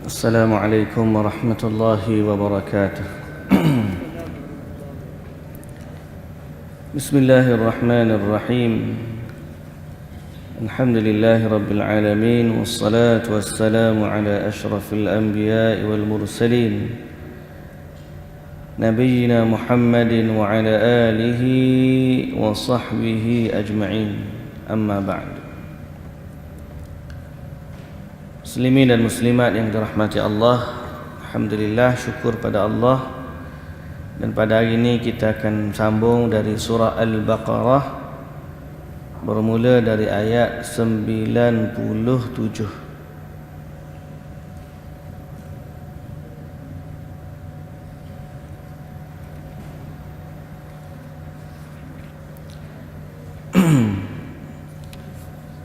السلام عليكم ورحمة الله وبركاته. بسم الله الرحمن الرحيم. الحمد لله رب العالمين، والصلاة والسلام على أشرف الأنبياء والمرسلين نبينا محمد وعلى آله وصحبه أجمعين. أما بعد. Muslimin dan muslimat yang dirahmati Allah, alhamdulillah, syukur pada Allah. Dan pada hari ini kita akan sambung dari surah Al-Baqarah, bermula dari ayat 97.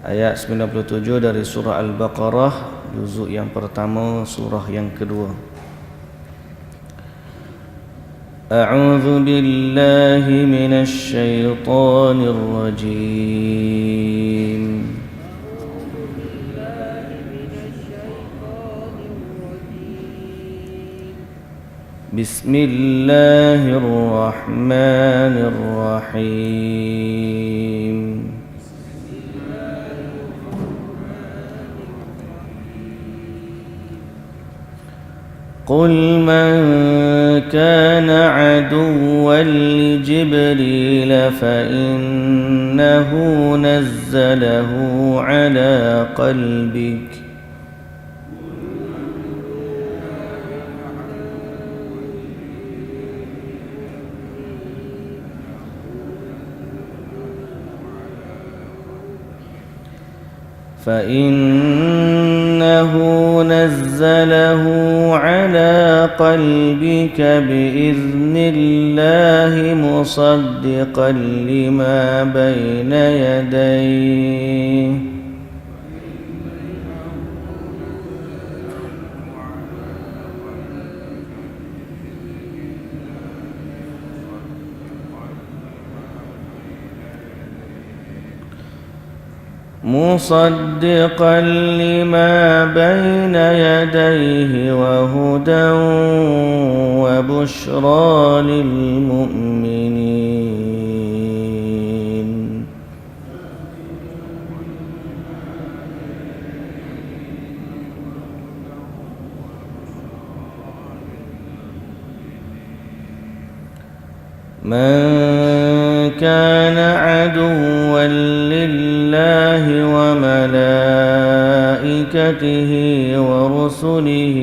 Ayat 97 dari surah Al-Baqarah, juzuk yang pertama, surah yang kedua. A'udzu billahi minasy syaithanir rajim. Bismillahirrahmanirrahim. قل من كان عدوا لجبريل فإنه نزله على قلبك بإذن الله مصدقا لما بين يديه وهدى وبشرى للمؤمنين. من كان عدوا لله وملائكته ورسله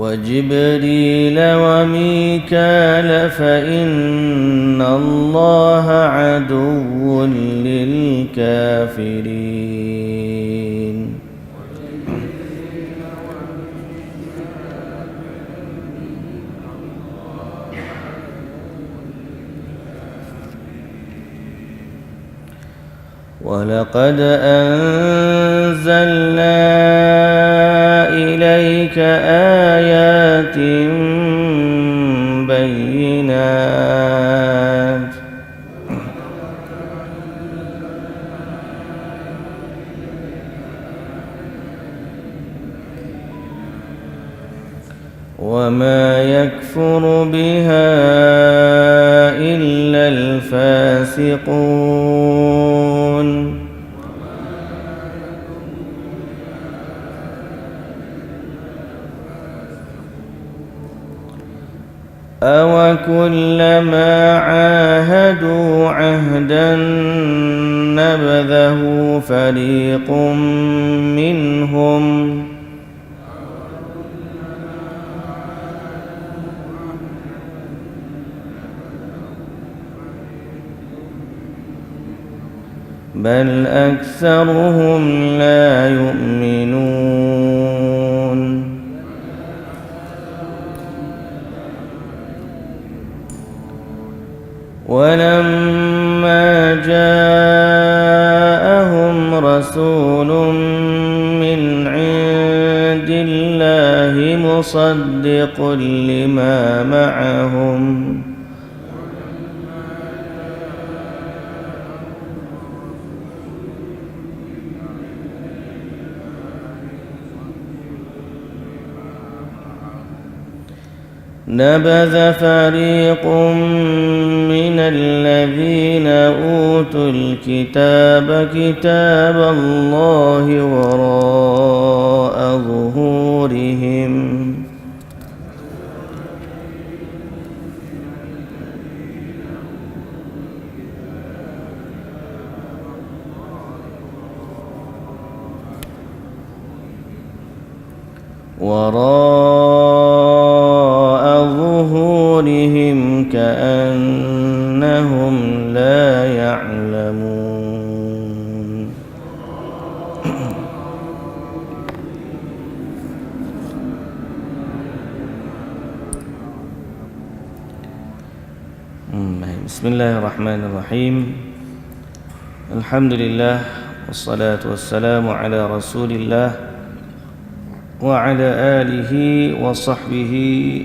وجبريل وميكال فإن الله عدو للكافرين. ولقد أنزلنا إليك آيات بينات وما يكفر بها إلا الفاسقون. أَوَكُلَّمَا عَاهَدُوا عَهْدًا نَبَذَهُ فَرِيقٌ مِّنْهُمْ بَلْ أَكْثَرُهُمْ لَا يُؤْمِنُونَ. ولما جاءهم رسول من عند الله مصدق لما معهم نبذ فريق من الذين أوتوا الكتاب كتاب الله وراء ظهورهم كأنهم لا يعلمون بسم الله الرحمن الرحيم الحمد لله والصلاة والسلام على رسول الله وعلى آله وصحبه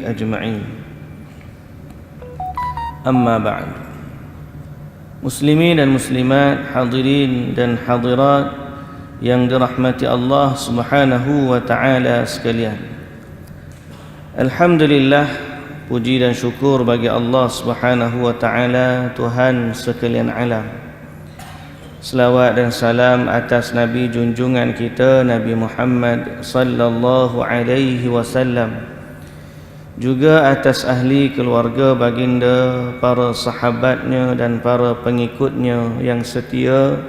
أجمعين أما بعد Muslimin dan muslimat, hadirin dan hadirat yang dirahmati Allah Subhanahu wa taala sekalian. Alhamdulillah, puji dan syukur bagi Allah Subhanahu wa taala, Tuhan sekalian alam. Selawat dan salam atas Nabi junjungan kita Nabi Muhammad sallallahu alaihi wasallam, juga atas ahli keluarga baginda, para sahabatnya dan para pengikutnya yang setia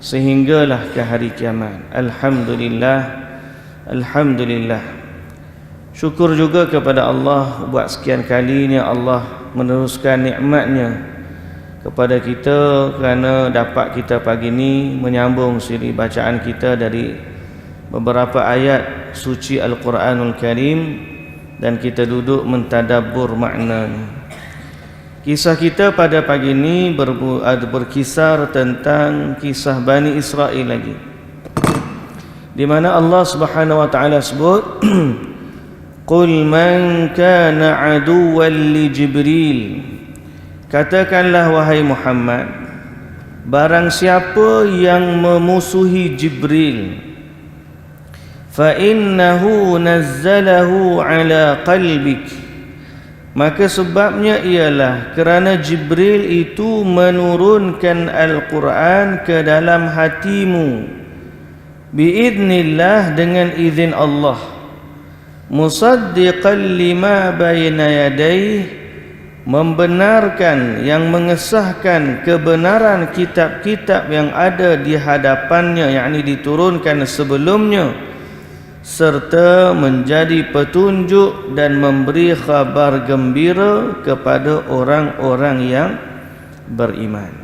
sehinggalah ke hari kiamat. Alhamdulillah, alhamdulillah. Syukur juga kepada Allah buat sekian kalinya Allah meneruskan nikmatnya kepada kita kerana dapat kita pagi ini menyambung siri bacaan kita dari beberapa ayat suci Al-Quranul Karim dan kita duduk mentadabbur maknanya. Kisah kita pada pagi ini berkisar tentang kisah Bani Israel lagi, di mana Allah Subhanahu wa taala sebut Qul man kana aduwwan li Jibril, katakanlah wahai Muhammad, barang siapa yang memusuhi Jibril, فَإِنَّهُ نَزَّلَهُ عَلَى قَلْبِكَ, maka sebabnya ialah kerana Jibril itu menurunkan Al-Quran ke dalam hatimu, biiznillah, dengan izin Allah, musaddiqan lima bayna yadayhi, membenarkan yang mengesahkan kebenaran kitab-kitab yang ada di hadapannya, yakni diturunkan sebelumnya, serta menjadi petunjuk dan memberi khabar gembira kepada orang-orang yang beriman.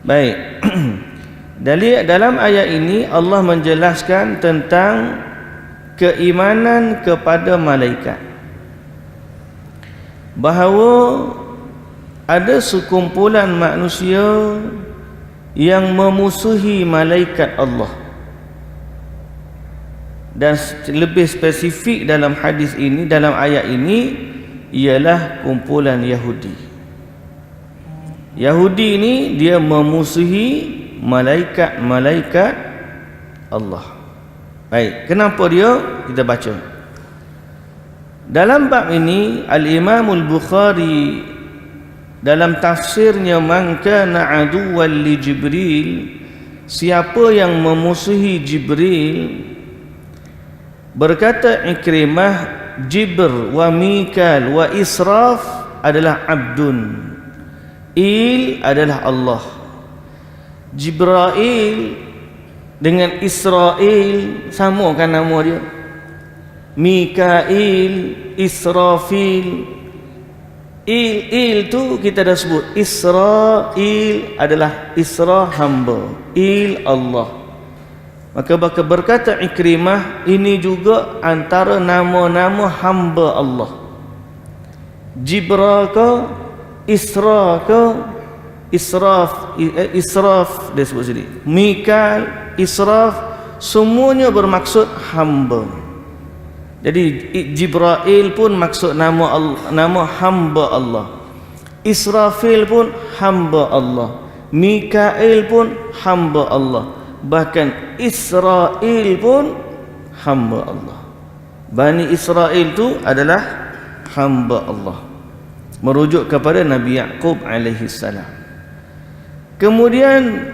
Baik. Dalam ayat ini Allah menjelaskan tentang keimanan kepada malaikat, bahawa ada sekumpulan manusia yang memusuhi malaikat Allah. Dan lebih spesifik dalam hadis ini, dalam ayat ini, ialah kumpulan Yahudi. Yahudi ini dia memusuhi malaikat-malaikat Allah. Baik, kenapa dia? Kita baca. Dalam bab ini Al-Imam Al-Bukhari dalam tafsirnya, man kana aduwwan li Jibril, siapa yang memusuhi Jibril, berkata Ikrimah, Jibr wa Mikal wa Israf adalah abdun, Il adalah Allah. Jibrail dengan Israel sama kan nama dia. Mikail, Israfil. Il tu kita dah sebut. Israel adalah Isra, hamba. Il Allah. Maka berkata Ikrimah, ini juga antara nama-nama hamba Allah. Jibra ke, Isra ke, Israf dia sebut sini. Mikal, Israf, semuanya bermaksud hamba. Jadi Jibril pun maksud nama hamba Allah. Israfil pun hamba Allah. Mikail pun hamba Allah. Bahkan Israel pun hamba Allah. Bani Israel itu adalah hamba Allah, merujuk kepada Nabi Yaqub alaihi salam. Kemudian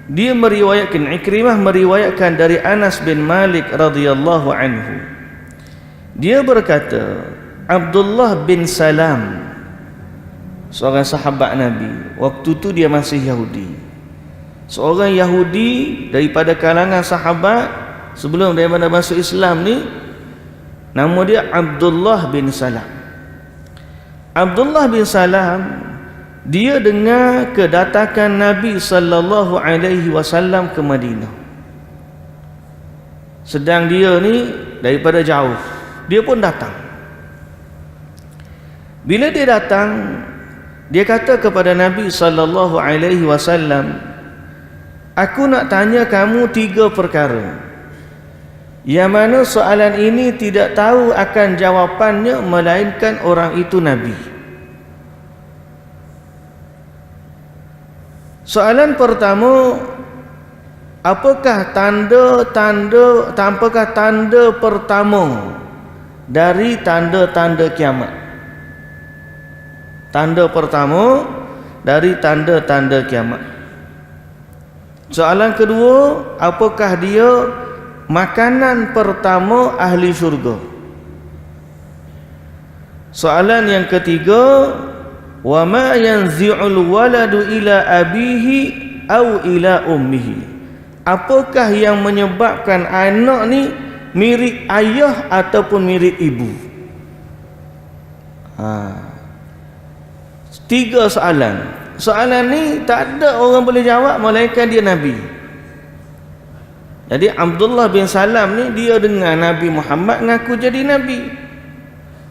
dia meriwayatkan, Ikrimah meriwayatkan dari Anas bin Malik radhiyallahu anhu. Dia berkata, Abdullah bin Salam, seorang sahabat Nabi, waktu itu dia masih Yahudi. Seorang Yahudi daripada kalangan sahabat sebelum daripada masuk Islam ni, nama dia Abdullah bin Salam. Abdullah bin Salam, dia dengar kedatangan Nabi sallallahu alaihi wasallam ke Madinah. Sedang dia ni daripada jauh, dia pun datang. Bila dia datang, dia kata kepada Nabi sallallahu alaihi wasallam, aku nak tanya kamu 3 perkara, yang mana soalan ini tidak tahu akan jawapannya melainkan orang itu Nabi. Soalan pertama, apakah tanda pertama dari tanda-tanda kiamat? Tanda pertama dari tanda-tanda kiamat. Soalan kedua, apakah dia makanan pertama ahli syurga? Soalan yang ketiga, wa ma yanzi'ul waladu ila abihi au ila ummihi, apakah yang menyebabkan anak ni mirip ayah ataupun mirip ibu? 3 soalan. Soalan ni tak ada orang boleh jawab melainkan dia Nabi. Jadi Abdullah bin Salam ni, dia dengar Nabi Muhammad ngaku jadi Nabi.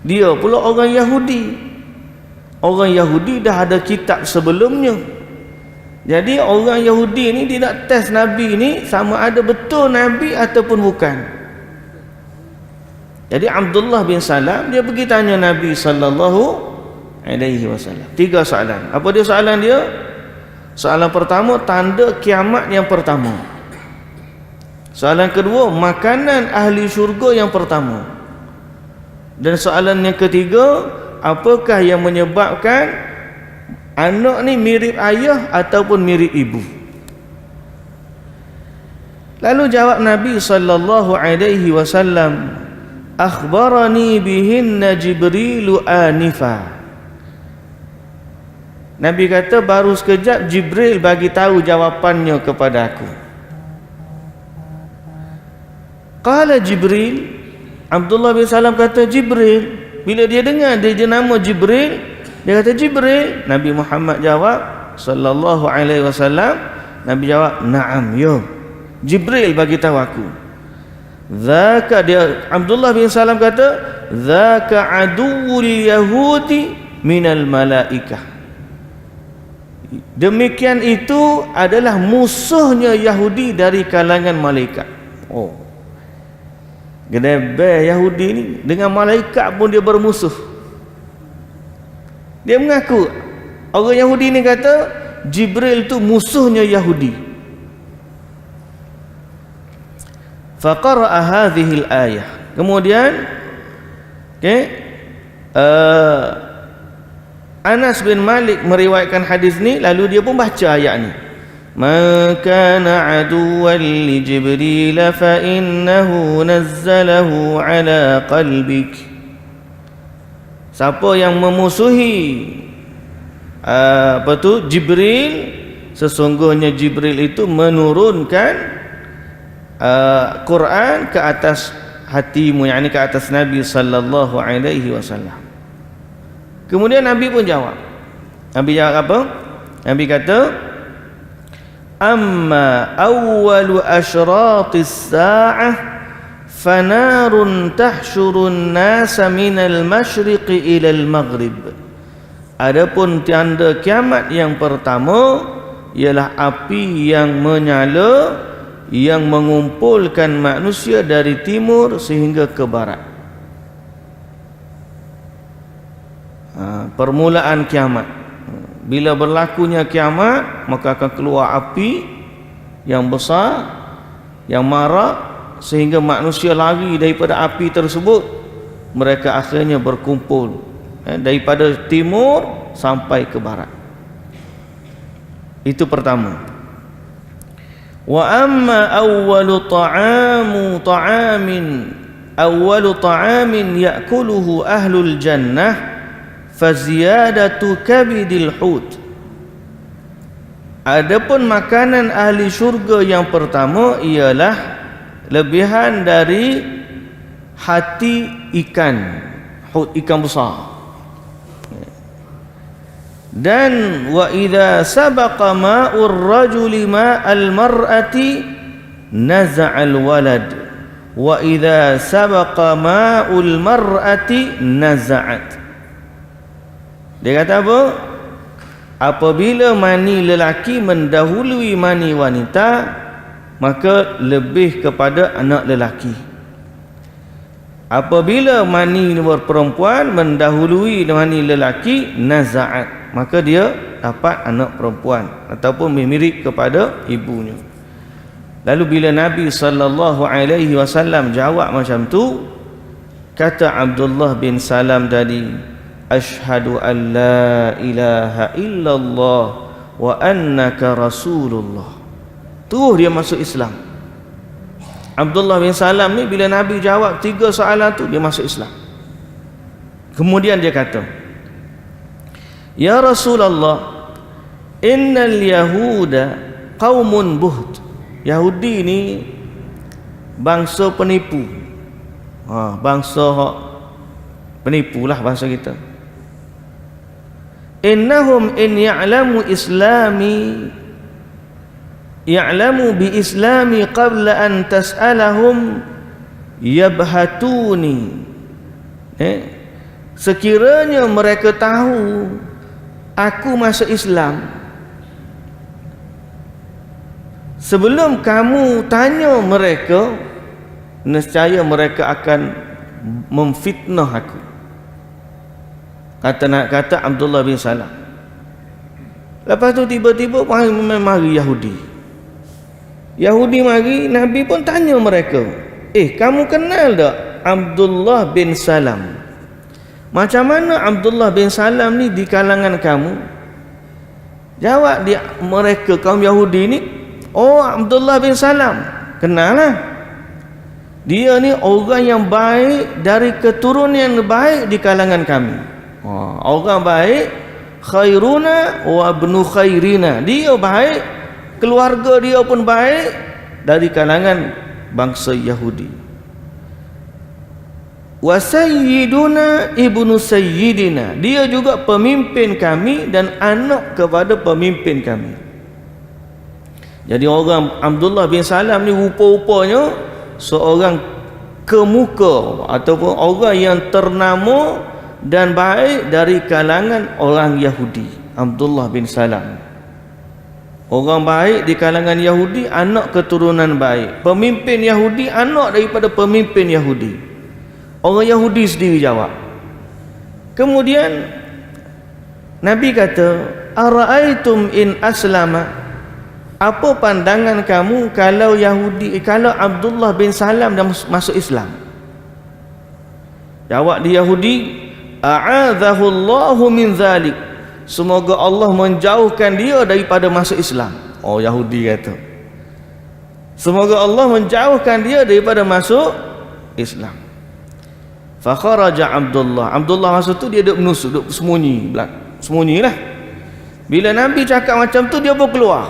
Dia pula orang Yahudi. Orang Yahudi dah ada kitab sebelumnya. Jadi orang Yahudi ni dia nak test Nabi ni sama ada betul Nabi ataupun bukan. Jadi Abdullah bin Salam dia pergi tanya Nabi sallallahu alaihi wasallam 3 soalan. Apa dia soalan dia? Soalan pertama, tanda kiamat yang pertama. Soalan kedua, makanan ahli syurga yang pertama. Dan soalan yang ketiga, apakah yang menyebabkan anak ni mirip ayah ataupun mirip ibu? Lalu jawab Nabi sallallahu alaihi wasallam, akhbarani bihinna Jibrilu anifa. Nabi kata baru sekejap Jibril bagi tahu jawapannya kepada aku. Qala Jibril, Abdullah bin Salam kata Jibril. Bila dia dengar dia nama Jibril, dia kata Jibril. Nabi Muhammad jawab sallallahu alaihi wasallam, Nabi jawab, "Na'am, ya. Jibril bagi tahu aku." Zaka, dia Abdullah bin Salam kata, "Zaka aduwwul yahudi minal malaikah." Demikian itu adalah musuhnya Yahudi dari kalangan malaikat. Oh. Gedebe Yahudi ni dengan malaikat pun dia bermusuh. Dia mengaku, orang Yahudi ni kata Jibril tu musuhnya Yahudi. Faqara'a hadhihi al-ayah. Kemudian Anas bin Malik meriwayatkan hadis ni, lalu dia pun baca ayat ni. Man kana aduwwan li Jibril fa innahu nazzalahu ala qalbik. Siapa yang memusuhi Jibril, sesungguhnya Jibril itu menurunkan Quran ke atas hatimu, yakni ke atas Nabi sallallahu alaihi wasallam. Kemudian Nabi pun jawab. Nabi jawab apa? Nabi kata, amma awwalu asyratis sa'ah fanarun tahsyurun nasa minal masyriqi ilal maghrib. Adapun tanda kiamat yang pertama ialah api yang menyala yang mengumpulkan manusia dari timur sehingga ke barat. Permulaan kiamat. Bila berlakunya kiamat, maka akan keluar api yang besar, yang marak, sehingga manusia lari daripada api tersebut. Mereka akhirnya berkumpul daripada timur sampai ke barat. Itu pertama. Wa amma awwalu ta'amin ya'kuluhu ahlul jannah faziyadatu kabidil hut. Adapun makanan ahli syurga yang pertama ialah lebihan dari hati ikan, hut, ikan besar. Dan wa idza sabaqa ma'ur rajuli ma'al mar'ati naza'al walad wa idza sabaqa ma'ul mar'ati naza'at. Dia kata apa? Apabila mani lelaki mendahului mani wanita, maka lebih kepada anak lelaki. Apabila mani perempuan mendahului mani lelaki, naza'at, maka dia dapat anak perempuan ataupun mirip kepada ibunya. Lalu bila Nabi SAW jawab macam tu, kata Abdullah bin Salam tadi, asyhadu an la ilaha illallah wa annaka rasulullah. Terus dia masuk Islam. Abdullah bin Salam ni bila Nabi jawab 3 soalan tu, dia masuk Islam. Kemudian dia kata, ya Rasulullah, innal yahuda qaumun buht. Yahudi ni bangsa penipu. Bangsa penipulah bahasa kita. Innahum in ya'lamu bi islami qabla an tas'alahum yabhatuni. Sekiranya mereka tahu aku masuk Islam, sebelum kamu tanya mereka, nescaya mereka akan memfitnah aku. Kata Abdullah bin Salam. Lepas tu tiba-tiba mari Yahudi mari, Nabi pun tanya mereka, kamu kenal tak Abdullah bin Salam? Macam mana Abdullah bin Salam ni di kalangan kamu? Jawab dia, mereka kaum Yahudi ni, Abdullah bin Salam, kenal lah. Dia ni orang yang baik, dari keturunan yang baik di kalangan kami. Orang baik, khairuna wa ibnu khairina. Dia baik, keluarga dia pun baik, dari kalangan bangsa Yahudi. Wa sayyiduna ibnu sayyidina. Dia juga pemimpin kami dan anak kepada pemimpin kami. Jadi orang Abdullah bin Salam ni rupa-rupanya seorang kemuka ataupun orang yang ternama dan baik dari kalangan orang Yahudi. Abdullah bin Salam, orang baik di kalangan Yahudi, anak keturunan baik. Pemimpin Yahudi, anak daripada pemimpin Yahudi. Orang Yahudi sendiri jawab. Kemudian Nabi kata, ara'aitum in aslama, apa pandangan kamu kalau Abdullah bin Salam dah masuk Islam? Jawab di Yahudi, a'adzahu Allahu min zalik, semoga Allah menjauhkan dia daripada masuk Islam. Yahudi kata, semoga Allah menjauhkan dia daripada masuk Islam. Fa kharaja Abdullah masa tu dia duduk menusuk, duduk sembunyilah. Bila Nabi cakap macam tu, dia pun keluar.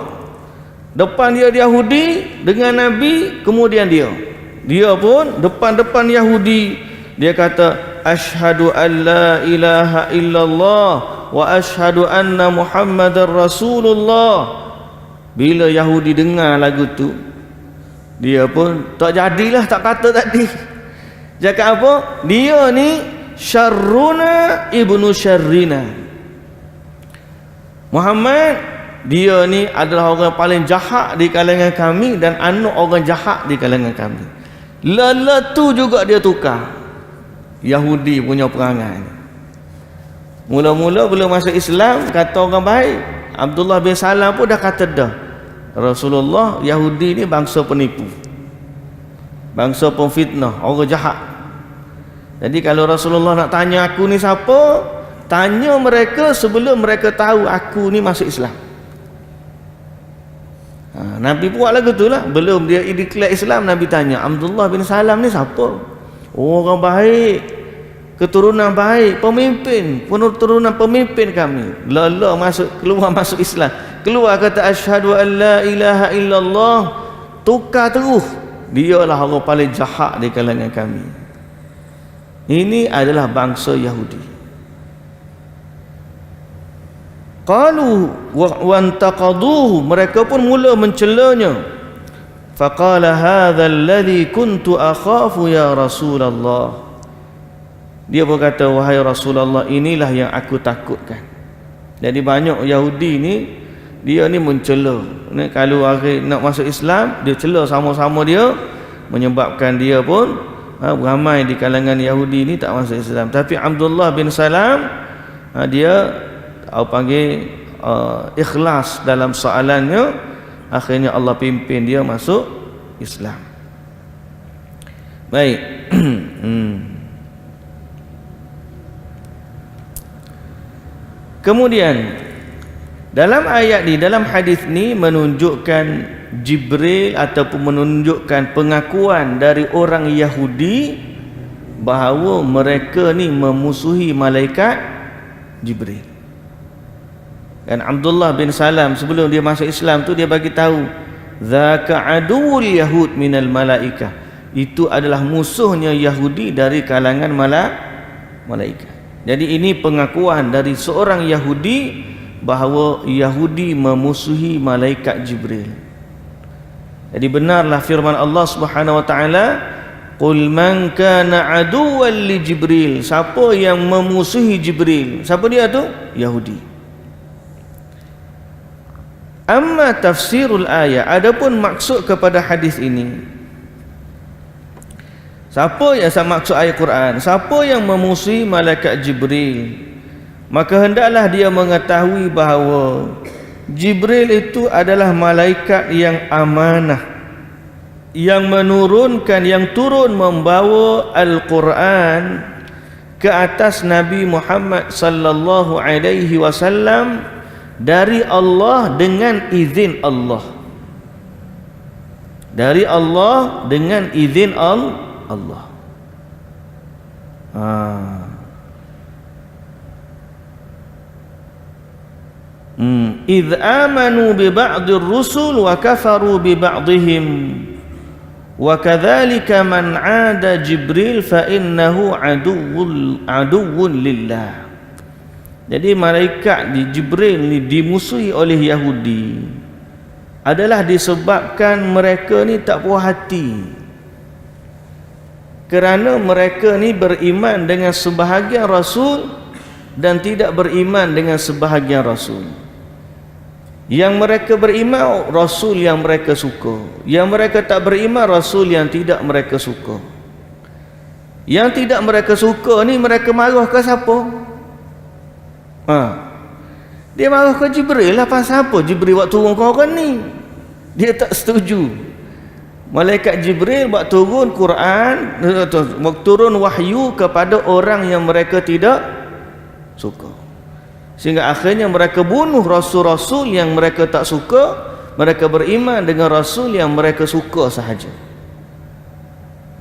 Depan dia Yahudi dengan Nabi, kemudian dia pun depan Yahudi, dia kata, asyhadu an la ilaha illallah wa asyhadu anna Muhammadar Rasulullah. Bila Yahudi dengar lagu tu, dia pun tak jadilah, tak kata tadi. Cakap apa? Dia ni syarruna ibnu syarrina. Muhammad dia ni adalah orang paling jahat di kalangan kami dan anak orang jahat di kalangan kami. Lala tu juga dia tukar Yahudi punya perangai. Mula-mula belum masuk Islam kata orang baik. Abdullah bin Salam pun dah kata dah, Rasulullah Yahudi ni bangsa penipu, bangsa pemfitnah, orang jahat. Jadi kalau Rasulullah nak tanya aku ni siapa, tanya mereka sebelum mereka tahu aku ni masuk Islam. Nabi buat lagu tu lah. Belum dia declare Islam, Nabi tanya, Abdullah bin Salam ni siapa? Orang baik, keturunan baik, pemimpin, keturunan pemimpin kami. Lala keluar masuk Islam. Keluar kata asyhadu an la ilaha illallah, tukar terus. Dialah orang paling jahat di kalangan kami. Ini adalah bangsa Yahudi. Qalu wa antaqaduhu, mereka pun mula mencelanya. Faqala hadha alladhi kuntu akhafu ya Rasulullah. Dia berkata, wahai Rasulullah, inilah yang aku takutkan. Jadi banyak Yahudi ni, dia ni mencela. Ni kalau akhir nak masuk Islam, dia cela sama-sama dia, menyebabkan dia pun ramai di kalangan Yahudi ni tak masuk Islam. Tapi Abdullah bin Salam, dia panggil ikhlas dalam soalannya, akhirnya Allah pimpin dia masuk Islam. Baik. Kemudian dalam ayat ni, dalam hadis ni menunjukkan Jibril ataupun menunjukkan pengakuan dari orang Yahudi bahawa mereka ni memusuhi malaikat Jibril. Dan Abdullah bin Salam sebelum dia masuk Islam tu dia bagi tahu, zaka aduwul yahud minal malaikah, itu adalah musuhnya Yahudi dari kalangan malaikat. Jadi ini pengakuan dari seorang Yahudi bahawa Yahudi memusuhi malaikat Jibril. Jadi benarlah firman Allah Subhanahu wa taala, qul man kana aduwwan li Jibril, siapa yang memusuhi Jibril, siapa dia tu? Yahudi. Amma tafsirul ayat, adapun maksud kepada hadis ini, siapa yang maksud ayat Quran, siapa yang memusuhi malaikat Jibril, maka hendaklah dia mengetahui bahawa Jibril itu adalah malaikat yang amanah, yang menurunkan, yang turun membawa Al-Quran ke atas Nabi Muhammad sallallahu alaihi wasallam dari Allah dengan izin Allah. Dari Allah dengan izin Allah. Idh amanu bi ba'dir rusul wa kafaru bi ba'dihim wa kadzalika man 'ada Jibril fa innahu aduwwun lillah. Jadi malaikat di Jibril ni dimusuhi oleh Yahudi adalah disebabkan mereka ni tak puas hati, kerana mereka ni beriman dengan sebahagian rasul dan tidak beriman dengan sebahagian rasul. Yang mereka beriman rasul yang mereka suka, yang mereka tak beriman rasul yang tidak mereka suka. Yang tidak mereka suka ni mereka marah ke siapa? Dia marah ke Jibril lah. Pasal apa Jibril buat turun ke orang ni? Dia tak setuju. Malaikat Jibril buat turun Quran, buat turun wahyu kepada orang yang mereka tidak suka, sehingga akhirnya mereka bunuh rasul-rasul yang mereka tak suka. Mereka beriman dengan rasul yang mereka suka sahaja.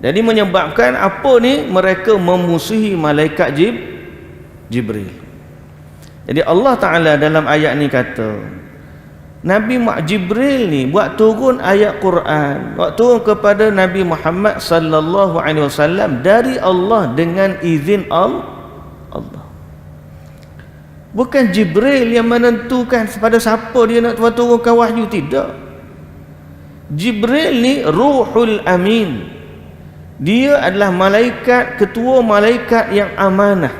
Jadi menyebabkan apa ni? Mereka memusuhi malaikat Jibril. Jadi Allah Ta'ala dalam ayat ni kata, Nabi Jibril ni buat turun ayat Quran, buat turun kepada Nabi Muhammad sallallahu alaihi wasallam dari Allah dengan izin Allah. Bukan Jibril yang menentukan pada siapa dia nak turunkan wahyu, tidak. Jibril ni Ruhul Amin. Dia adalah malaikat, ketua malaikat yang amanah.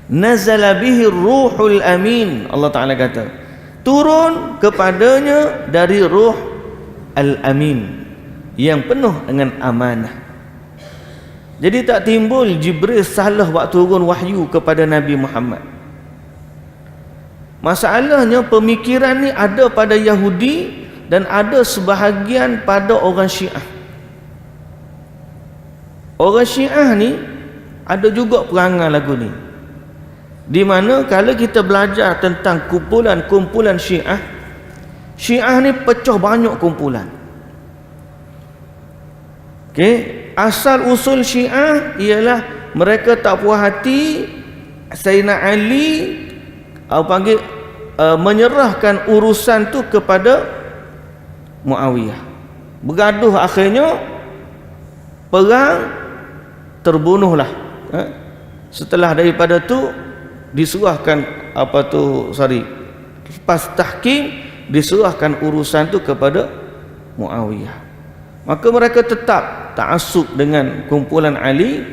Nazala bihi Ruhul Amin. Allah Ta'ala kata, turun kepadanya dari Ruh Al-Amin yang penuh dengan amanah. Jadi tak timbul Jibril salah waktu turun wahyu kepada Nabi Muhammad. Masalahnya pemikiran ni ada pada Yahudi dan ada sebahagian pada orang Syiah. Orang Syiah ni ada juga perangai lagu ni, di mana kalau kita belajar tentang kumpulan-kumpulan Syiah, Syiah ni pecah banyak kumpulan. Okey, asal usul Syiah ialah mereka tak puas hati Sayyidina Ali menyerahkan urusan tu kepada Muawiyah. Bergaduh, akhirnya perang, terbunuhlah. Setelah daripada tu disuruhkan lepas tahkim disuruhkan urusan tu kepada Muawiyah. Maka mereka tetap ta'assub dengan kumpulan Ali,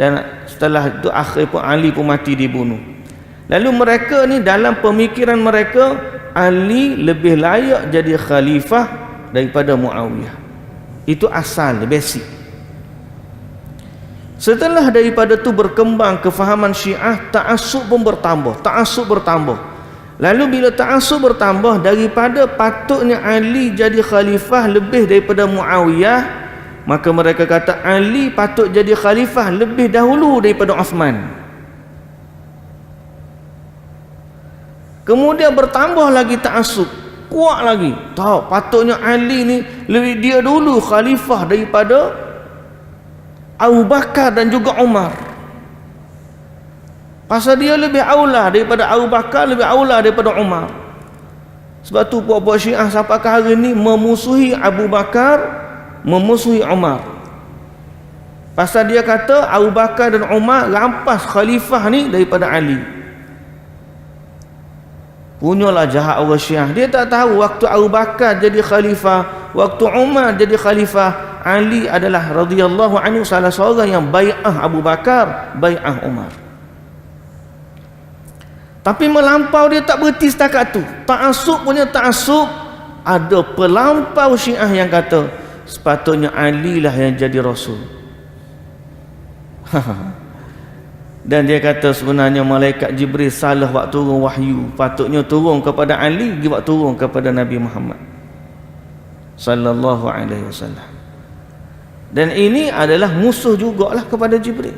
dan setelah itu akhir pun Ali pun mati dibunuh. Lalu mereka ni dalam pemikiran mereka Ali lebih layak jadi khalifah daripada Muawiyah. Itu asal, basic. Setelah daripada tu berkembang kefahaman Syiah, ta'assub pun bertambah. Lalu bila ta'assub bertambah, daripada patutnya Ali jadi khalifah lebih daripada Muawiyah, maka mereka kata Ali patut jadi khalifah lebih dahulu daripada Uthman. Kemudian bertambah lagi ta'assub, kuat lagi. Tahu patutnya Ali ni lebih dia dulu khalifah daripada Abu Bakar dan juga Umar. Pasal dia lebih aula daripada Abu Bakar, lebih aula daripada Umar. Sebab tu puak-puak Syiah sampai ke hari ni memusuhi Abu Bakar, memusuhi Umar. Pasal dia kata Abu Bakar dan Umar rampas khalifah ni daripada Ali. Punyalah jahat orang Syiah. Dia tak tahu waktu Abu Bakar jadi khalifah, waktu Umar jadi khalifah, Ali adalah radhiyallahu anhu salah seorang yang bai'ah Abu Bakar, bai'ah Umar. Tapi melampau dia tak berhenti setakat tu. Ta'assub punya ta'assub. Ada pelampau Syiah yang kata sepatutnya Ali lah yang jadi Rasul. Dan dia kata sebenarnya malaikat Jibril salah waktu turun wahyu, patutnya turun kepada Ali, dia waktu turun kepada Nabi Muhammad sallallahu alaihi wasallam. Dan ini adalah musuh jugalah kepada Jibril.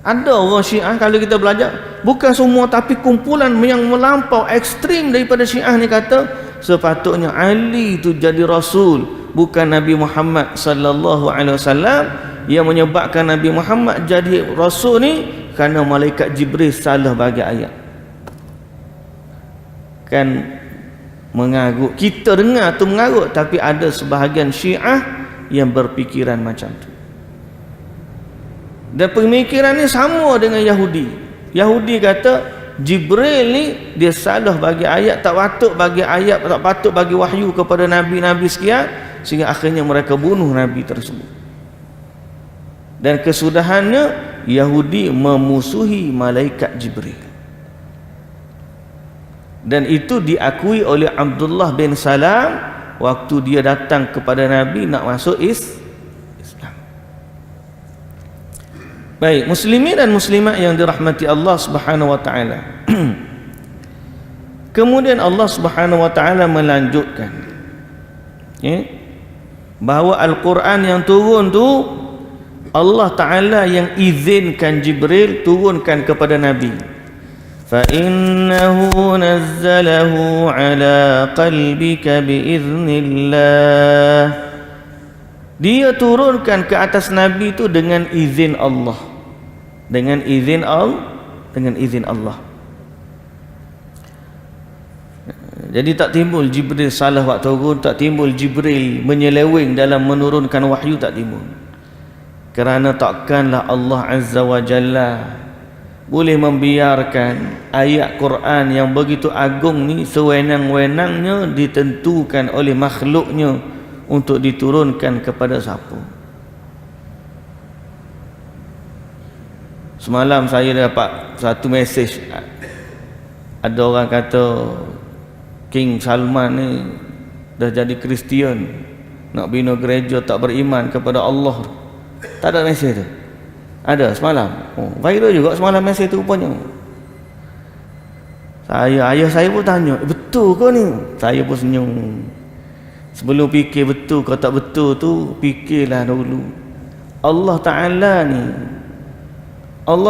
Ada orang Syiah, kalau kita belajar, bukan semua tapi kumpulan yang melampau ekstrim daripada Syiah ni kata sepatutnya Ali itu jadi Rasul, bukan Nabi Muhammad sallallahu alaihi wasallam. Yang menyebabkan Nabi Muhammad jadi Rasul ni kerana malaikat Jibril salah bagi ayat. Kan mengarut, kita dengar tu mengarut, tapi ada sebahagian Syiah yang berpikiran macam tu. Dan pemikiran ni sama dengan Yahudi. Yahudi kata Jibril ni dia salah bagi ayat, tak patut bagi ayat, tak patut bagi wahyu kepada nabi-nabi sekian, sehingga akhirnya mereka bunuh nabi tersebut. Dan kesudahannya Yahudi memusuhi malaikat Jibril. Dan itu diakui oleh Abdullah bin Salam waktu dia datang kepada Nabi nak masuk Islam. Baik, muslimin dan muslimat yang dirahmati Allah Subhanahu wa taala. Kemudian Allah Subhanahu wa taala melanjutkan bahawa Al-Quran yang turun tu Allah Ta'ala yang izinkan Jibril turunkan kepada Nabi. فَإِنَّهُ نَزَّلَهُ عَلَى قَلْبِكَ بِإِذْنِ اللَّهِ. Dia turunkan ke atas Nabi itu dengan izin Allah. Dengan izin Allah. Jadi tak timbul Jibril salah waktu turun, tak timbul Jibril menyeleweng dalam menurunkan wahyu, tak timbul. Kerana takkanlah Allah Azza wa Jalla boleh membiarkan ayat Quran yang begitu agung ni sewenang-wenangnya ditentukan oleh makhluknya untuk diturunkan kepada siapa. Semalam saya dapat satu mesej Ada orang kata King Salman ni dah jadi Kristian, nak bina gereja, tak beriman kepada Allah. Tak ada mesej tu? Ada semalam. Viral juga semalam mesej tu rupanya. Ayah saya pun tanya, betul ke ni? Saya pun senyum. Sebelum fikir betul ke tak betul tu, fikirlah dulu. Allah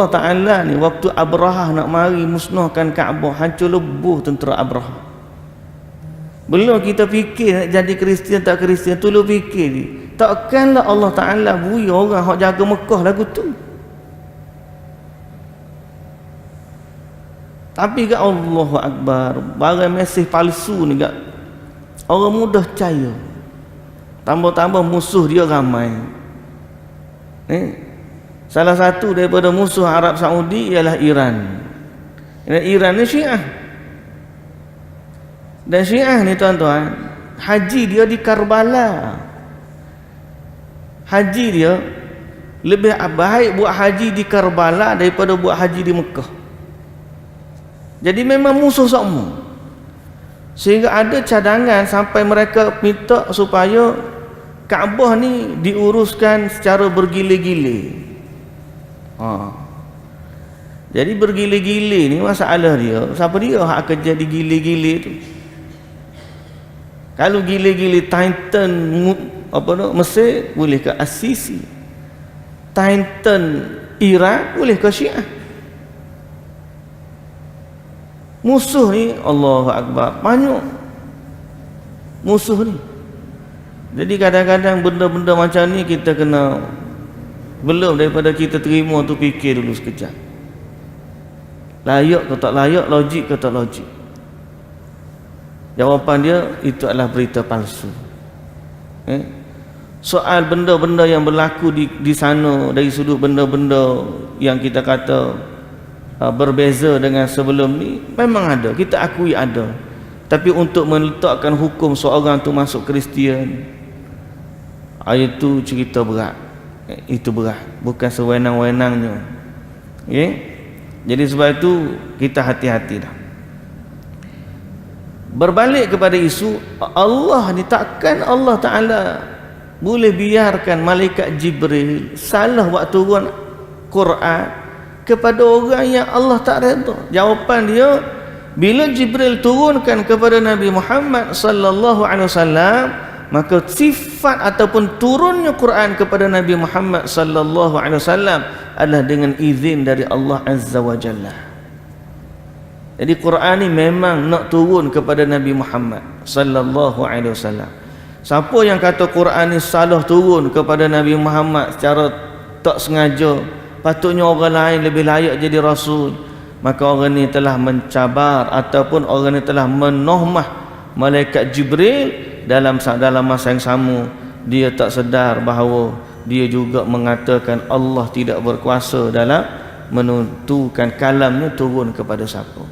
Ta'ala ni waktu Abrahah nak mari musnahkan Kaabah, hancur lebuh tentera Abrahah. Belum kita fikir nak jadi Kristian tak Kristian, tu lu fikir ni. Takkanlah Allah Ta'ala bui orang hak jaga Mekah lagu tu. Tapi kat Allahu Akbar, barang mesej palsu ni kat orang mudah percaya. Tambah-tambah musuh dia ramai. Salah satu daripada musuh Arab Saudi ialah Iran. Iran ni Syiah. Dan Syiah ni tuan-tuan, haji dia di Karbala. Haji dia lebih baik buat haji di Karbala daripada buat haji di Mekah. Jadi memang musuh semua. Sehingga ada cadangan sampai mereka minta supaya Kaabah ni diuruskan secara bergile-gile. Jadi bergile-gile ni masalah dia. Siapa dia hak akan jadi gile-gile tu? Kalau gile-gile Titan Mesir, boleh ke As-Sisi? Titan Iran, boleh ke Syiah? Musuh ni Allahu Akbar, banyak musuh ni. Jadi kadang-kadang benda-benda macam ni kita kena, belum daripada kita terima tu, fikir dulu sekejap. Layak ke tak layak, logik ke tak logik. Jawapan dia, itu adalah berita palsu. Soal benda-benda yang berlaku di sana dari sudut benda-benda yang kita kata berbeza dengan sebelum ni, memang ada, kita akui ada. Tapi untuk meletakkan hukum seorang tu masuk Kristian, itu cerita berat. Itu berat, bukan sewenang-wenangnya. Jadi sebab itu kita hati-hatilah. Berbalik kepada isu Allah ni, takkan Allah Ta'ala boleh biarkan malaikat Jibril salah waktu turun Quran kepada orang yang Allah tak redha. Jawapan dia, bila Jibril turunkan kepada Nabi Muhammad sallallahu alaihi wasallam, maka sifat ataupun turunnya Quran kepada Nabi Muhammad sallallahu alaihi wasallam adalah dengan izin dari Allah Azza wa Jalla. Jadi Quran ni memang nak turun kepada Nabi Muhammad sallallahu alaihi wasallam. Siapa yang kata Quran ni salah turun kepada Nabi Muhammad secara tak sengaja, patutnya orang lain lebih layak jadi rasul, maka orang ni telah mencabar ataupun orang ni telah menohmah malaikat Jibril. Dalam masa yang sama, dia tak sedar bahawa dia juga mengatakan Allah tidak berkuasa dalam menentukan kalamnya turun kepada siapa.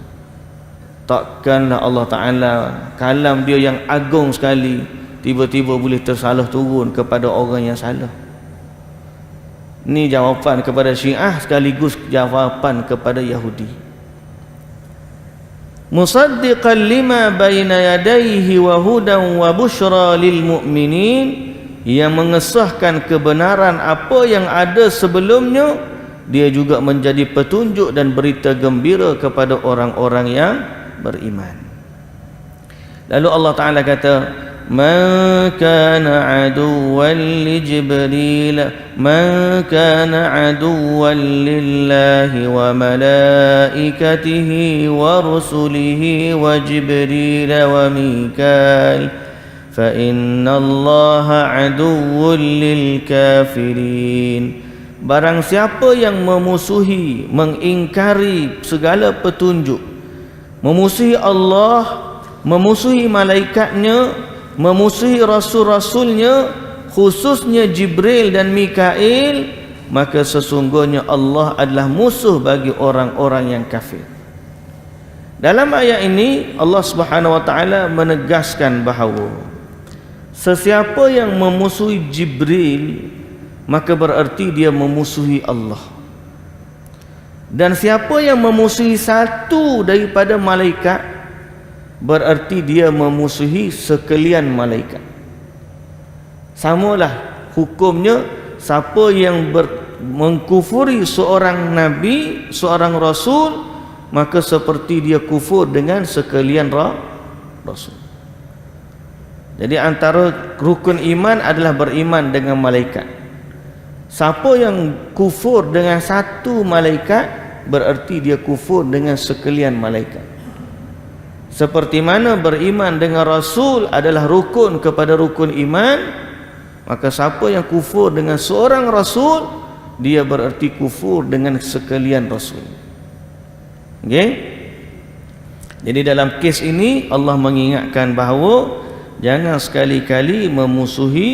Takkanlah Allah Ta'ala, kalam dia yang agung sekali, tiba-tiba boleh tersalah turun kepada orang yang salah. Ini jawapan kepada Syiah sekaligus jawapan kepada Yahudi. Musaddiqan lima baina yadayhi wa hudan wa busyra lil mu'minin, yang mengesahkan kebenaran apa yang ada sebelumnya, dia juga menjadi petunjuk dan berita gembira kepada orang-orang yang beriman. Lalu Allah Ta'ala kata, Man kana aduwan li Jibril, Man kana aduwan lillahi wa malaikatihi wa rusulihi wa Jibril wa Mikal, fa inna Allaha aduwwun lil kafirin. Barang siapa yang memusuhi, mengingkari segala petunjuk, memusuhi Allah, memusuhi malaikatnya, memusuhi rasul-rasulnya, khususnya Jibril dan Mikail, maka sesungguhnya Allah adalah musuh bagi orang-orang yang kafir. Dalam ayat ini Allah Subhanahu wa taala menegaskan bahawa sesiapa yang memusuhi Jibril, maka berarti dia memusuhi Allah. Dan siapa yang memusuhi satu daripada malaikat, berarti dia memusuhi sekalian malaikat. Samalah hukumnya, siapa yang mengkufuri seorang nabi, seorang rasul, maka seperti dia kufur dengan sekalian rasul. Jadi antara rukun iman adalah beriman dengan malaikat. Siapa yang kufur dengan satu malaikat, berarti dia kufur dengan sekalian malaikat. Seperti mana beriman dengan rasul adalah rukun kepada rukun iman, maka siapa yang kufur dengan seorang rasul, dia berarti kufur dengan sekalian rasul. Okey? Jadi dalam kes ini Allah mengingatkan bahawa jangan sekali-kali memusuhi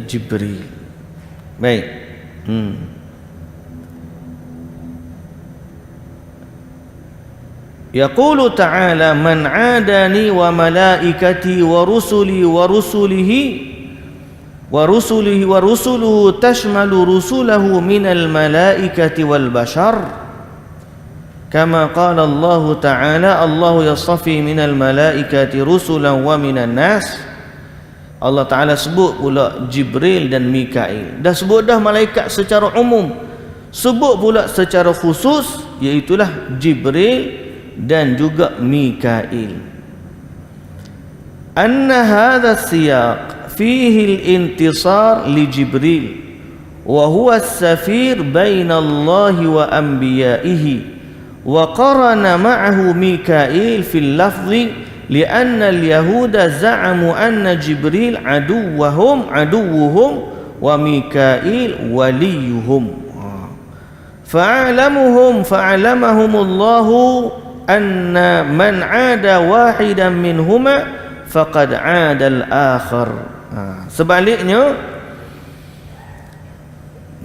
Jibril. Baik. Yaqulu ta'ala man 'adani wa malaikati wa rusuli wa rusuluhu tashmalu rusulahu minal malaikati wal bashar kama qala Allah ta'ala Allahu yastafi minal malaikati rusulan wa minan nas. Allah Ta'ala sebut pula Jibril dan Mikail. Dah sebut dah malaikat secara umum, sebut pula secara khusus, iaitulah Jibril dan juga Mikail. Anna hadha siyaq fihi al-intisar li Jibril wa huwa as-safir baina Allah wa anbiya'ihi wa qarana ma'ahu Mikail fil lafzi li'anna al-yahuda za'amu anna Jibril aduwwuhum wa Mikail waliyuhum fa'alamahumullahu anna man 'ada wahidan minhuma faqad 'ada al-akhar. Sebaliknya,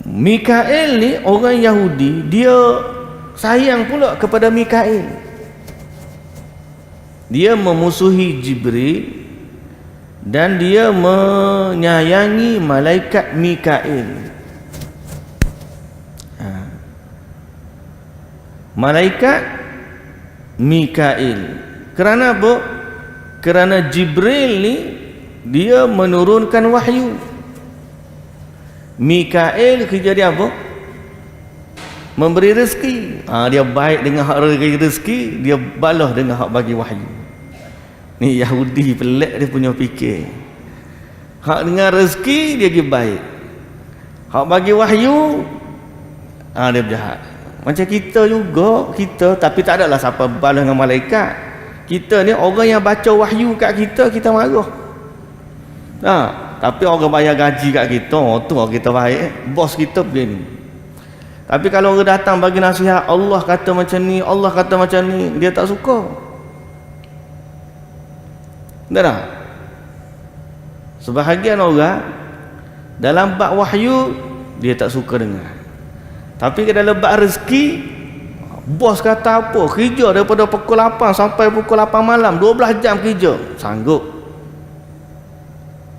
Mikail ni orang Yahudi, dia sayang pula kepada Mikail. Dia memusuhi Jibril dan dia menyayangi malaikat Mikail. Malaikat Mikail. Kerana apa? Kerana Jibril ni dia menurunkan wahyu. Mikail kerja dia apa? Memberi rezeki. Dia baik dengan hak rezeki, dia balas dengan hak bagi wahyu. Ni Yahudi pelik dia punya fikir. Hak dengan rezeki dia pergi baik, hak bagi wahyu dia berjahat. Macam kita juga, kita tapi tak adalah siapa balas dengan malaikat. Kita ni orang yang baca wahyu kat kita, kita marah. Tapi orang bayar gaji kat kita, tu kita baik, bos kita begini. Tapi kalau orang datang bagi nasihat, Allah kata macam ni, Allah kata macam ni, dia tak suka. Tak? Sebahagian orang dalam bab wahyu dia tak suka dengar. Tapi dalam bab rezeki, bos kata apa, kerja daripada pukul 8 sampai pukul 8 malam, 12 jam kerja, sanggup.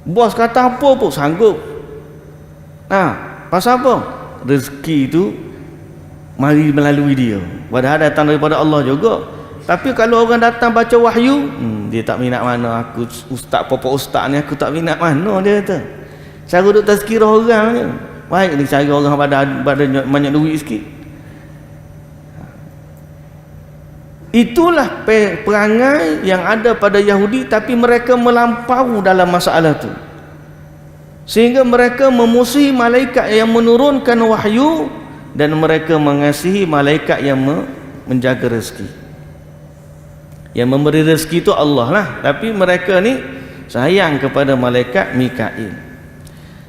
Bos kata apa pun sanggup. Pasal apa? Rezeki itu mari melalui dia, padahal datang daripada Allah juga. Tapi kalau orang datang baca wahyu, dia tak minat mana. Aku ustaz, papa ustaz ni aku tak minat mana, dia kata. Cara duk tazkirah orang je. Baik ni cari orang pada banyak duit sikit. Itulah perangai yang ada pada Yahudi, tapi mereka melampau dalam masalah tu, sehingga mereka memusuhi malaikat yang menurunkan wahyu, dan mereka mengasihi malaikat yang menjaga rezeki. Yang memberi rezeki itu Allah lah, tapi mereka ni sayang kepada malaikat Mikail.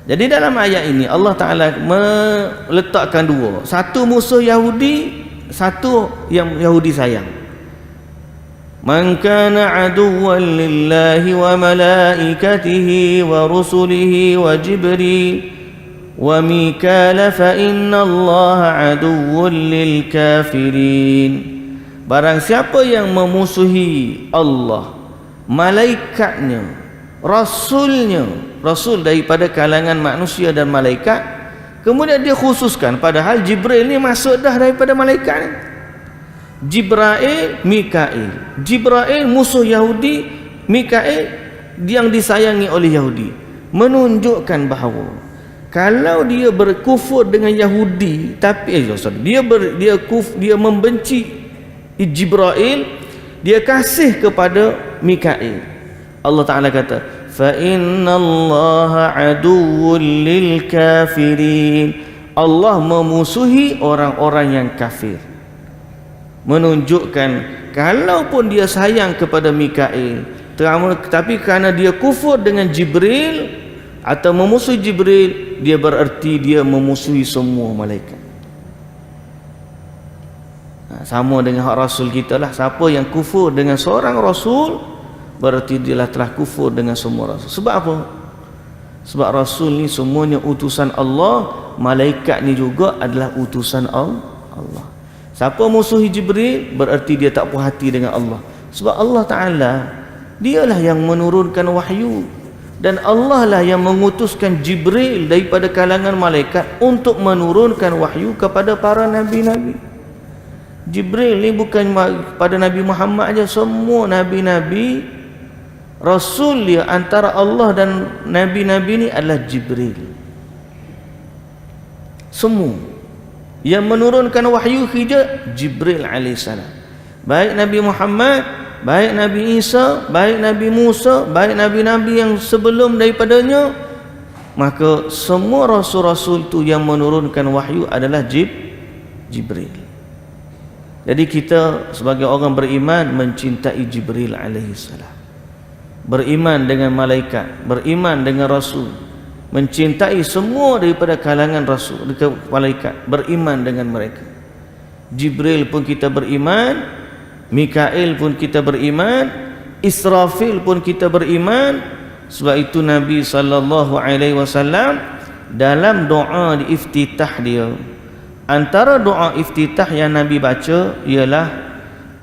Jadi dalam ayat ini Allah Ta'ala meletakkan dua, satu musuh Yahudi, satu yang Yahudi sayang. Man kana aduwwan lillahi wa malaikatihi wa rusulihi wa Jibril wa Mikail fa inna Allaha aduwwun lil kafirin. Barang siapa yang memusuhi Allah, malaikatnya, rasulnya, rasul daripada kalangan manusia dan malaikat, Kemudian dia khususkan, padahal Jibril ni masuk dah daripada malaikat ni. Jibril, Mikail. Jibril musuh Yahudi, Mikail yang disayangi oleh Yahudi. Menunjukkan bahawa kalau dia berkufur dengan Yahudi, tapi dia membenci Jibril, dia kasih kepada Mikail. Allah Ta'ala kata, fa innallaha aduwwul lil kafirin. Allah memusuhi orang-orang yang kafir. Menunjukkan kalaupun dia sayang kepada Mikail, tapi kerana dia kufur dengan Jibril atau memusuhi Jibril, dia bererti dia memusuhi semua malaikat. Sama dengan hak Rasul kita lah. Siapa yang kufur dengan seorang Rasul, berarti dia telah kufur dengan semua Rasul. Sebab apa? Sebab Rasul ni semuanya utusan Allah, malaikat ni juga adalah utusan Allah. Siapa musuhi Jibril, berarti dia tak puas hati dengan Allah. Sebab Allah Ta'ala, dialah yang menurunkan wahyu, dan Allah lah yang mengutuskan Jibril daripada kalangan malaikat untuk menurunkan wahyu kepada para nabi-nabi. Jibril ni bukan pada Nabi Muhammad aja, semua nabi-nabi, Rasul dia antara Allah dan nabi-nabi ni adalah Jibril. Semua yang menurunkan wahyu hija Jibril alaihissalam. Baik Nabi Muhammad, baik Nabi Isa, baik Nabi Musa, baik nabi-nabi yang sebelum daripadanya, maka semua rasul-rasul tu yang menurunkan wahyu adalah Jibril. Jadi kita sebagai orang beriman mencintai Jibril alaihissalam, beriman dengan malaikat, beriman dengan rasul, mencintai semua daripada kalangan rasul, malaikat, beriman dengan mereka. Jibril pun kita beriman, Mikail pun kita beriman, Israfil pun kita beriman. Sebab itu Nabi SAW dalam doa di iftitah dia, antara doa iftitah yang Nabi baca ialah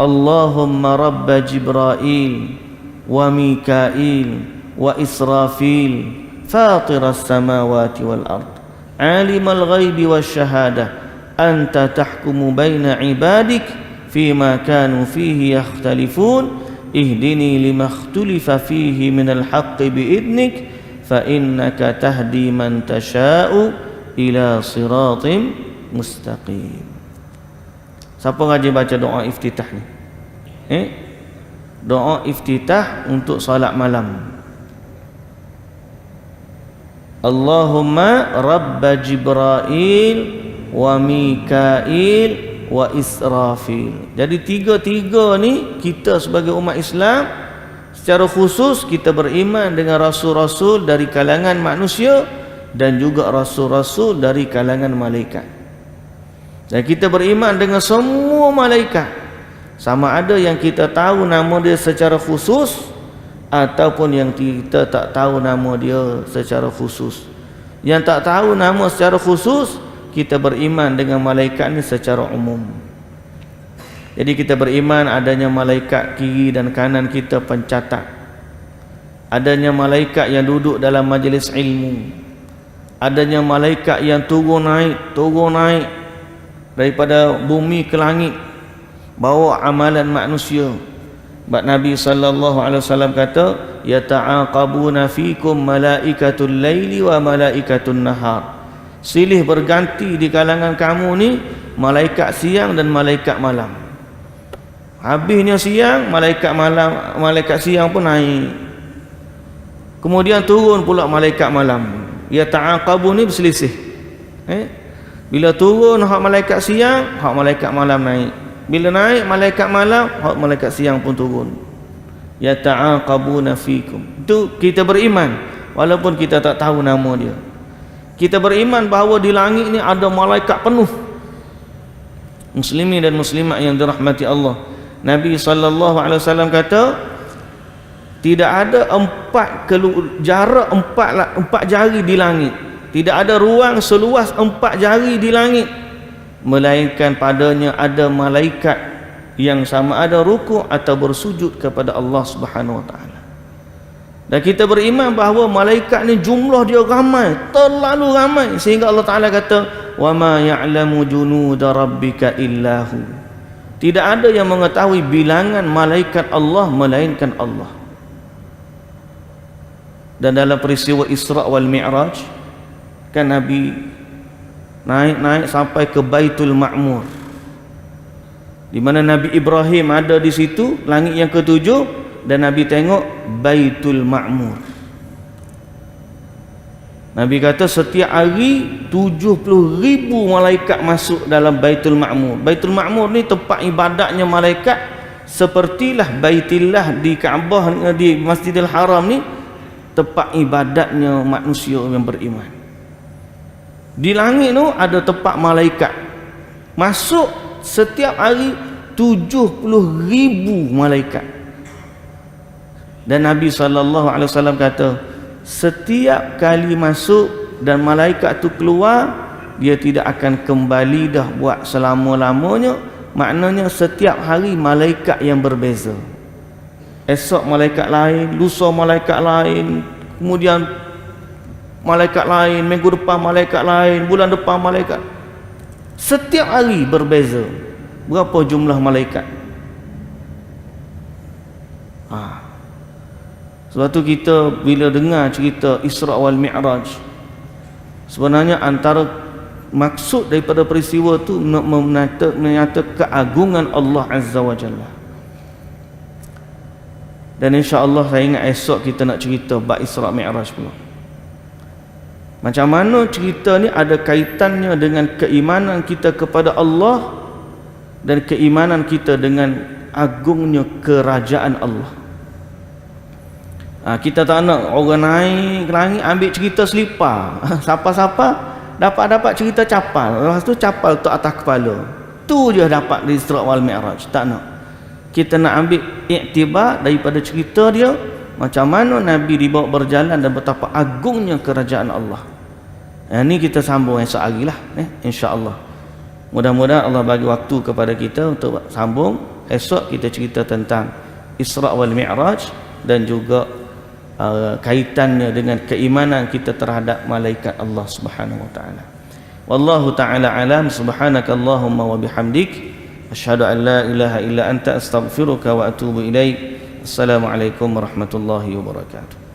Allahumma rabba Jibril wa Mikail wa Israfil fatiras samawati wal ard alimal ghaibi wasyahadah anta tahkumu baina ibadik fima kanu fihi yakhtalifun ihdini lima ikhtulifa fihi minal haqqi biidnik fa innaka tahdi man tasha'u ila siratim mustaqim. Siapa ngaji baca doa iftitah ni? Doa iftitah untuk salat malam. Allahumma rabba Jibril wa Mikail wa Israfil. Jadi tiga-tiga ni kita sebagai umat Islam secara khusus kita beriman dengan rasul-rasul dari kalangan manusia dan juga rasul-rasul dari kalangan malaikat. Dan kita beriman dengan semua malaikat, sama ada yang kita tahu nama dia secara khusus ataupun yang kita tak tahu nama dia secara khusus. Yang tak tahu nama secara khusus, kita beriman dengan malaikat ni secara umum. Jadi kita beriman adanya malaikat kiri dan kanan kita pencatat, adanya malaikat yang duduk dalam majlis ilmu, adanya malaikat yang turun naik daripada bumi ke langit bawa amalan manusia. Sebab Nabi SAW kata, yata'aqabuna fikum malaikatul laili wa malaikatun nahar. Silih berganti di kalangan kamu ni malaikat siang dan malaikat malam. Habisnya siang, malaikat siang pun naik. Kemudian turun pula malaikat malam. Yata'aqabu ni berselisih. Bila turun hak malaikat siang, hak malaikat malam naik. Bila naik malaikat malam, hak malaikat siang pun turun. Yata'aqabuna fikum. Itu kita beriman walaupun kita tak tahu nama dia. Kita beriman bahawa di langit ni ada malaikat penuh. Muslimin dan muslimat yang dirahmati Allah. Nabi SAW kata, tidak ada jarak empat jari di langit. Tidak ada ruang seluas 4 jari di langit, melainkan padanya ada malaikat yang sama ada rukuk atau bersujud kepada Allah Subhanahu wa taala. Dan kita beriman bahawa malaikat ni jumlah dia ramai, terlalu ramai, sehingga Allah Ta'ala kata wa ma ya'lamu junuda rabbika illahu, tidak ada yang mengetahui bilangan malaikat Allah melainkan Allah. Dan dalam peristiwa Isra wal Mi'raj kan Nabi naik sampai ke Baitul Ma'mur, di mana Nabi Ibrahim ada di situ, langit yang ketujuh, dan Nabi tengok Baitul Ma'mur. Nabi kata setiap hari 70,000 malaikat masuk dalam Baitul Ma'mur. Baitul Ma'mur ni tempat ibadatnya malaikat, sepertilah Baitillah di Kaabah, di Masjidil Haram ni tempat ibadatnya manusia yang beriman. Di langit tu ada tempat malaikat masuk setiap hari 70,000 malaikat. Dan Nabi SAW kata setiap kali masuk dan malaikat tu keluar, dia tidak akan kembali dah buat selama-lamanya. Maknanya setiap hari malaikat yang berbeza. Esok malaikat lain, lusa malaikat lain, kemudian malaikat lain, minggu depan malaikat lain, bulan depan malaikat. Setiap hari berbeza. Berapa jumlah malaikat? Sebab tu kita bila dengar cerita Isra wal Mi'raj, sebenarnya antara maksud daripada peristiwa tu menyata keagungan Allah Azza wa Jalla. Dan insya-Allah saya ingat esok kita nak cerita bab Isra Mi'raj pula. Macam mana cerita ni ada kaitannya dengan keimanan kita kepada Allah dan keimanan kita dengan agungnya kerajaan Allah. Kita tak nak orang naik ke langit ambil cerita selipar. Siapa-siapa dapat cerita capal, lepas tu capal tu atas kepala, tu je dapat di Isra wal Mi'raj. Tak nak. Kita nak ambil iktibar daripada cerita dia, macam mana Nabi dibawa berjalan dan betapa agungnya kerajaan Allah. Ini kita sambung esok hari lah, insya-Allah. Mudah-mudahan Allah bagi waktu kepada kita untuk sambung. Esok kita cerita tentang Isra wal Mi'raj dan juga kaitannya dengan keimanan kita terhadap malaikat Allah Subhanahu wa taala. Wallahu taala alam. Subhanakallahumma wa bihamdik asyhadu an la ilaha illa anta astaghfiruka wa atubu ilaik. Assalamualaikum warahmatullahi wabarakatuh.